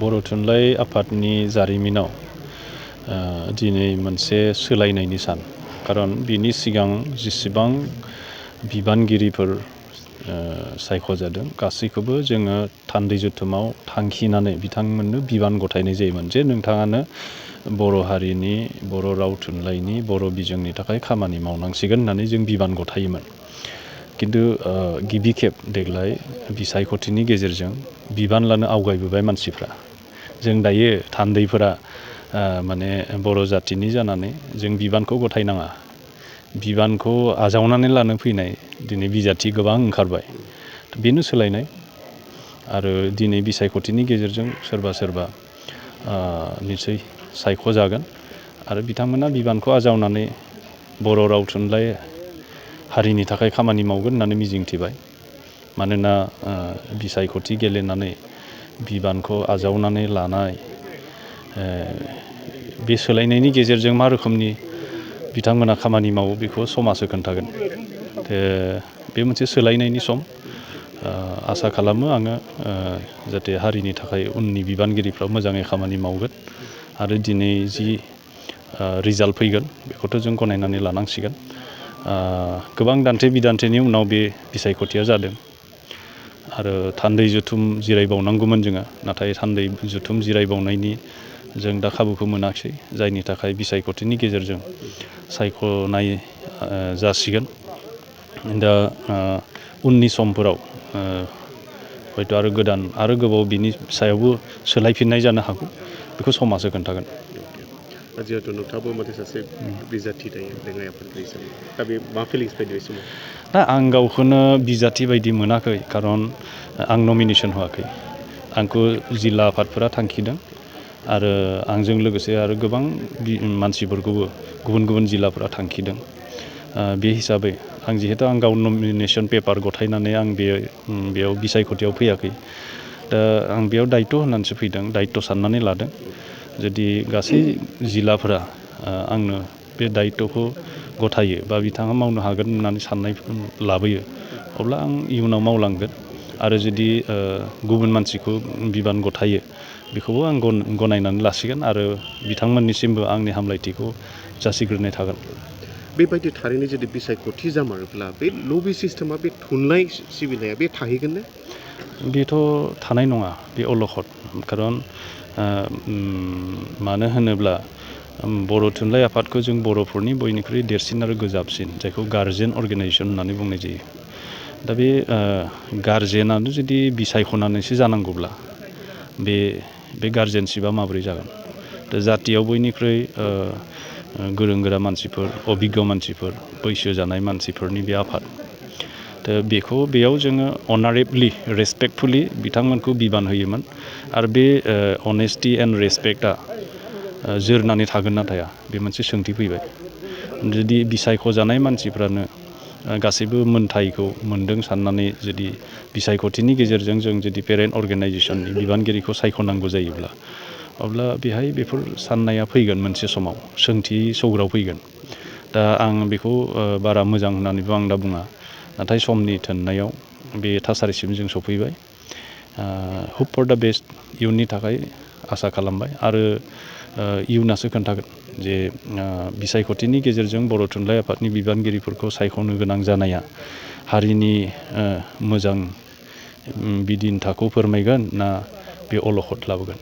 बर' थुनलाइ आफादनि जारिमिनाव दिनै मोनसे सोलायनायनि सान खारन बिनि सिगां जेसेबां बिबानगिरिफोर सायख'जादों गासैखौबो जोङो थान्दै जथुमाव थांखिनानै बिथांमोननो बिबान गथायनाय जायोमोन जे नोंथाङानो बर' हारिनि बर' राव थुनलाइनि बर' बिजोंनि थाखाय खामानि मावनांसिगोन होननानै जों बिबान गथायोमोन किन्तु गिबि खेब देग्लाय बिसायख'थिनि गेजेरजों बिबान लानो आवगायबोबाय मानसिफ्रा जों दायो थान्दैफोरा माने बर' जाथिनि जानानै जों बिबानखौ गथायनाङा बिबानखौ आजावनानै लानो फैनाय दिनै बिजाथि गोबां ओंखारबाय बेनो सोलायनाय आरो दिनै बिसायख'थिनि गेजेरजों सोरबा सोरबा निसय सायख'जागोन आरो बिथांमोना बिबानखौ आजावनानै बर' राव थुनलाइ हारिनि थाखाय खामानि मावगोन होननानै मिजिंथिबाय मानोना बिसायख'थि गेलेनानै बिबानखौ आजावनानै लानाय बे सोलायनायनि गेजेरजों मा रोखोमनि बिथांमोना खामानि मावो बेखौ समाजो खोन्थागोन बे मोनसे सोलायनायनि सम आसा खालामो आङो जाहाथे हारिनि थाखाय उननि बिबानगिरिफ्रा मोजाङै खामानि मावगोन आरो दिनै जि रिजाल्ट फैगोन बेखौथ' जों गनायनानै लानांसिगोन गोबां दान्थे बिदान्थेनि उनाव बे बिसायख'थिया जादों आरो थान्दै जुथुम जिरायबावनांगौमोन जोङो नाथाय थान्दै जुथुम जिरायबावनायनि जों दा खाबुखौ मोनाखिसै जायनि थाखाय बिसायख'थिनि गेजेरजों सायख'नाय जासिगोन दा उननि समफोराव हयथ' आरो गोदान आरो गोबाव बिनि सायावबो सोलायफिननाय जानो हागौ बेखौ समाजो खोन्थागोन जिहेतु नोंथाङाबो मोनसे सासे बिजाथि दायो लेङाइ आफादगिरि हिसाबै दा बे मा फिलिंस बायदि बे समाव दा आं गावखौनो बिजाथि बायदि मोनाखै खारन आं नमिनेसन होआखै आंखौ जिल्ला आफादफोरा थांखिदों आरो आंजों लोगोसे आरो गोबां मानसिफोरखौबो गुबुन गुबुन जिल्लाफोरा थांखिदों बे हिसाबै आं जिहेतु आं गाव नमिनेसन पेपार गथायनानै आं बेयाव बिसायख'थियाव फैयाखै दा आं बेयाव दायित्य होननानैसो फैदों दायित्य साननानै लादों जुदि गासै जिल्लाफोरा आंनो बे दायित्यखौ गथायो बा बिथाङा मावनो हागोन होननानै साननाय लाबोयो अब्ला आं इयुनाव मावलांगोन आरो जुदि गुबुन मानसिखौ बिबान गथायो बेखौबो आं गनायनानै लासिगोन आरो बिथांमोननिसिमबो आंनि हामलायथिखौ जासिग्रोनाय थागोन बेबायदि थारैनो जुदि बिसायख'थि जामारोब्ला बे लबि सिस्टेमा बे थुनलाइ सिबिनाया बे थाहैगोन ने बेथ' थानाय नङा बे अलखद खारन मानो होनोब्ला बर' थुनलाइ आफादखौ जों बर'फोरनि बयनिख्रुइ देरसिन आरो गोजाबसिन जायखौ गार्जेन अर्गेनाइजेसन होननानै बुंनाय जायो दा बे गार्जेनानो जुदि बिसायख'नानैसो जानांगौब्ला बे गार्जेनशिपआ माबोरै जागोन दा जातियाव बयनिख्रुइ गोरों गोरा मानसिफोर अभिज्ञ मानसिफोर बैसो जानाय मानसिफोरनि बे आफाद दा बेयाव जोङो अनारेबलि रेसपेक्टफुलि बिथांमोनखौ बिबान होयोमोन आरो बे अनेस्टि एन्ड रेसपेक्टआ जोरनानै थागोन ना थाया बे मोनसे सोंथि फैबाय जुदि बिसायख'जानाय मानसिफ्रानो गासैबो मोनथायखौ मोनदों साननानै जुदि बिसायख'थिनि गेजेरजों जों जुदि पेरेन्ट अर्गेनाइजेसननि बिबानगिरिखौ सायख'नांगौ जायोब्ला अब्ला बेहाय बेफोर साननाया फैगोन मोनसे समाव सोंथि सौग्राव फैगोन दा आं बेखौ बारा मोजां होननानैबो आं दा बुङा नाथाय समनि थोननायाव बे थासारिसिम जों सफैबाय होप फर दा बेस्ट इयुननि थाखाय आसा खालामबाय आरो इयुनासो खोन्थागोन जे बिसायख'थिनि गेजेरजों बर' थुनलाइ आफादनि बिबानगिरिफोरखौ सायख'नो गोनां जानाया हारिनि मोजां बिदिन्थाखौ फोरमायगोन ना बे अलखद लाबोगोन